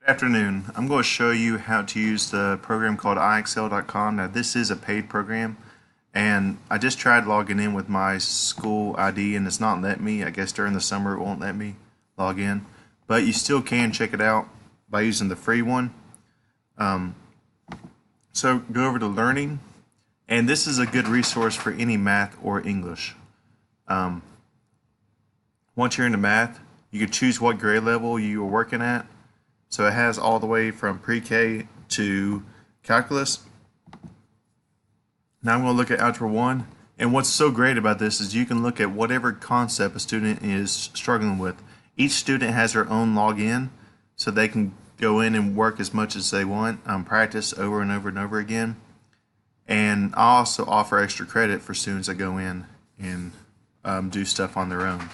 Afternoon. I'm going to show you how to use the program called iXL.com. Now this is a paid program and I just tried logging in with my school ID and it's not letting me. I guess during the summer it won't let me log in, but you still can check it out by using the free one. So go over to Learning, and this is a good resource for any math or English. Once you're into math, you can choose what grade level you are working at. So it has all the way from pre-K to calculus. Now I'm going to look at Algebra 1. And what's so great about this is you can look at whatever concept a student is struggling with. Each student has their own login, so they can go in and work as much as they want, practice over and over and over again. And I also offer extra credit for students that go in and do stuff on their own.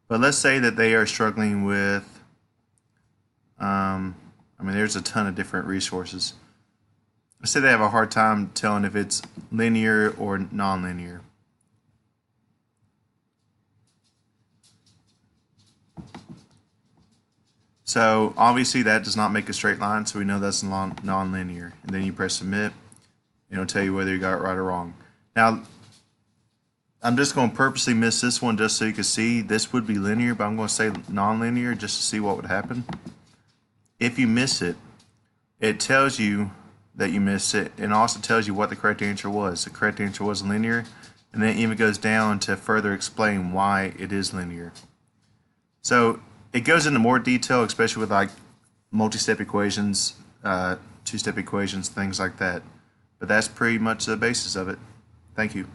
But let's say that they are struggling with there's a ton of different resources. Let's say they have a hard time telling if it's linear or nonlinear. So obviously that does not make a straight line, so we know that's nonlinear. And then you press submit, and it'll tell you whether you got it right or wrong. Now, I'm just going to purposely miss this one just so you can see this would be linear, but I'm going to say nonlinear just to see what would happen. If you miss it, it tells you that you missed it, and also tells you what the correct answer was. The correct answer was linear, and then it even goes down to further explain why it is linear. So it goes into more detail, especially with like multi-step equations, two-step equations, things like that. But that's pretty much the basis of it. Thank you.